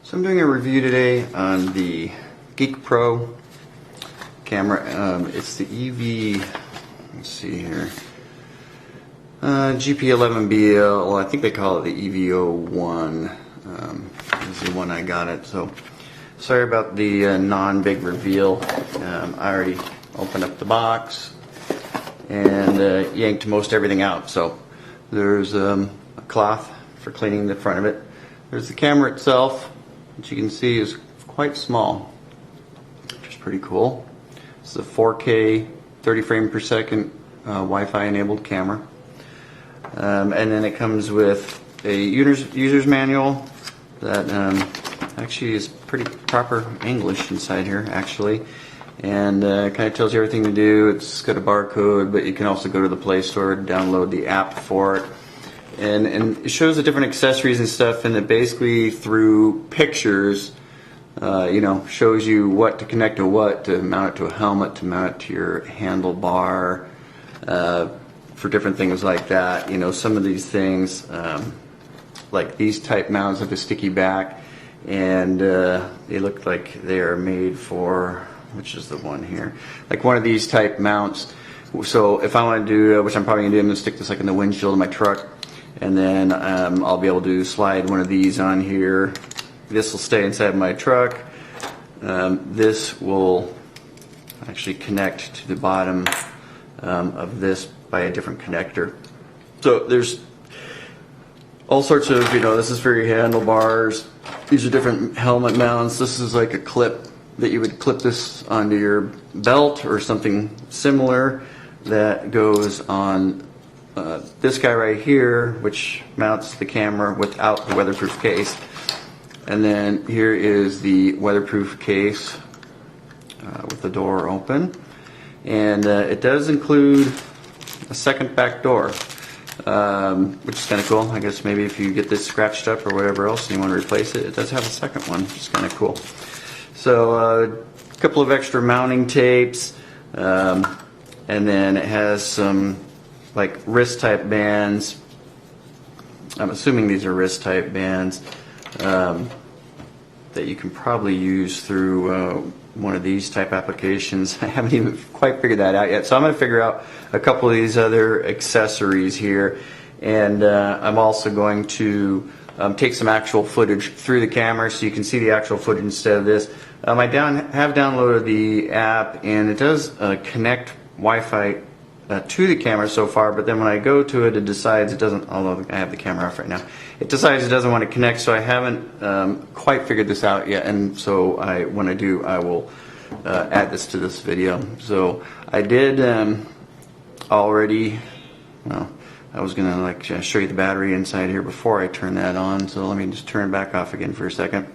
So I'm doing a review today on the GEEKPRO camera. It's the EV, let's see here, GP11BL, I think they call it the EV01. This is the one I got it. So sorry about the non-big reveal. I already opened up the box and yanked most everything out. So there's a cloth for cleaning the front of it. There's the camera itself, which you can see is quite small, which is pretty cool. It's a 4K 30 frame per second Wi-Fi enabled camera. And then it comes with a user's manual that actually is pretty proper English inside here actually, and kind of tells you everything to do. It's got a barcode, but you can also go to the Play Store and download the app for it. And it shows the different accessories and stuff, and it basically through pictures shows you what to connect to what, to mount it to a helmet, to mount it to your handlebar, for different things like that. Some of these things, like these type mounts have a sticky back, and they look like they are made for, which is the one here, like one of these type mounts. So if I want to do, which I'm probably going to do, I'm going to stick this like in the windshield of my truck, and then I'll be able to slide one of these on here. This will stay inside my truck. This will actually connect to the bottom of this by a different connector. So there's all sorts of, this is for your handlebars. These are different helmet mounts. This is like a clip that you would clip this onto your belt or something similar that goes on this guy right here, which mounts the camera without the weatherproof case. And then here is the weatherproof case with the door open. And it does include a second back door, which is kind of cool. I guess maybe if you get this scratched up or whatever else and you want to replace it, it does have a second one, which is kind of cool. So a couple of extra mounting tapes, and then it has some like wrist type bands. I'm assuming these are wrist type bands that you can probably use through one of these type applications. I haven't even quite figured that out yet, so I'm going to figure out a couple of these other accessories here, and I'm also going to take some actual footage through the camera so you can see the actual footage instead of this. I have downloaded the app, and it does connect Wi-Fi to the camera so far, but then when I go to it, it decides it doesn't, although I have the camera off right now, it decides it doesn't want to connect, so I haven't quite figured this out yet, and so when I do, I will add this to this video. So I did already, well, I was going to show you the battery inside here before I turn that on, so let me just turn it back off again for a second.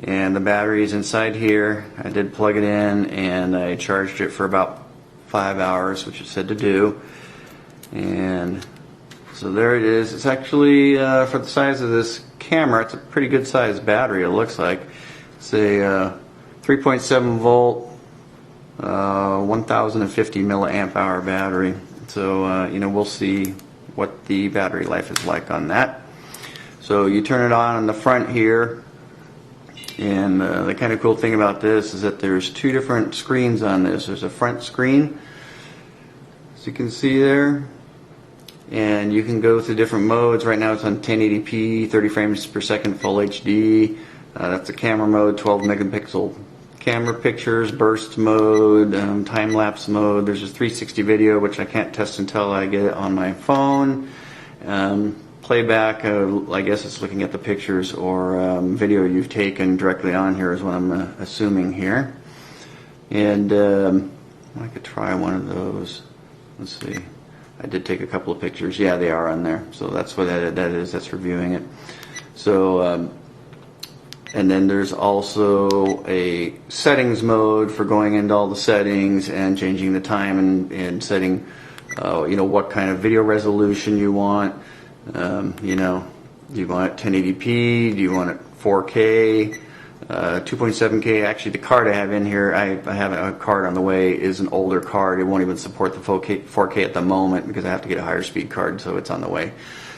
And the battery is inside here. I did plug it in, and I charged it for about 5 hours, which it said to do. And so there it is. It's actually, for the size of this camera, it's a pretty good sized battery, it looks like. It's a 3.7 volt, 1050 milliamp hour battery. So, we'll see what the battery life is like on that. So you turn it on the front here. And the kind of cool thing about this is that there's two different screens on this. There's a front screen, as you can see there, and you can go through different modes. Right now it's on 1080p, 30 frames per second, full HD. That's the camera mode, 12 megapixel camera pictures, burst mode, time-lapse mode. There's a 360 video, which I can't test until I get it on my phone. Playback, I guess it's looking at the pictures or video you've taken directly on here is what I'm assuming here. And I could try one of those. Let's see. I did take a couple of pictures. Yeah, they are on there. So that's what that is. That's reviewing it. So, and then there's also a settings mode for going into all the settings and changing the time and setting, what kind of video resolution you want. Do you want it 1080p? Do you want it 4K? 2.7K. Actually, the card I have in here, I have a card on the way, is an older card. It won't even support the 4K at the moment because I have to get a higher speed card, so it's on the way.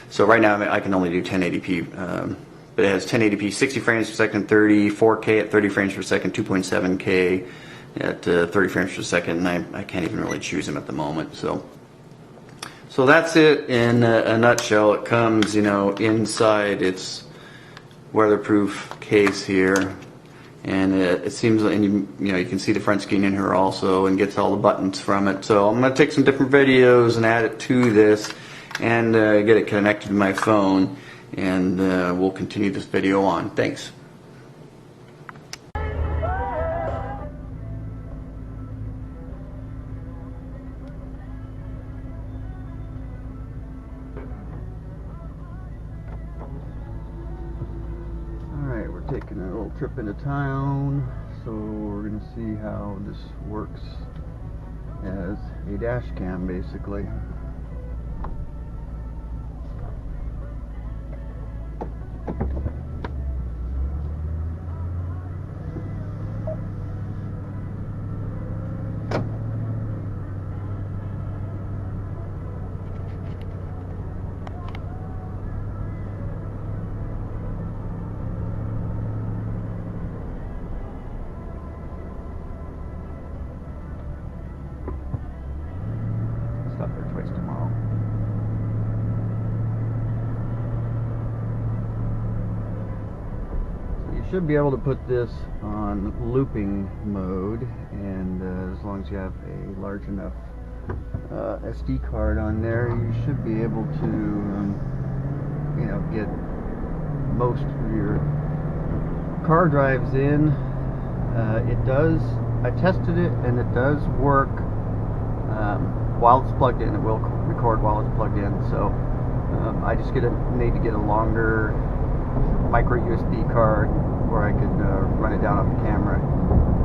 So right now I can only do 1080p but it has 1080p 60 frames per second, 4K at 30 frames per second, 2.7K at 30 frames per second, and I can't even really choose them at the moment. So that's it in a nutshell. It comes, you know, inside its weatherproof case here, and it seems, and you know, you can see the front screen in here also, and gets all the buttons from it. So I'm going to take some different videos and add it to this, and get it connected to my phone, and we'll continue this video on. Thanks. Alright, we're taking a little trip into town, so we're going to see how this works as a dash cam, basically. Stop there twice tomorrow. So you should be able to put this on looping mode, and as long as you have a large enough SD card on there, you should be able to you know, get most of your car drives in. It does, I tested it, and it does work while it's plugged in. It will record while it's plugged in, so I just need to get a longer micro USB card where I could run it down off the camera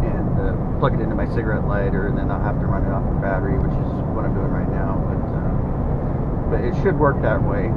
and plug it into my cigarette lighter, and then I'll have to run it off the battery, which is what I'm doing right now, but it should work that way.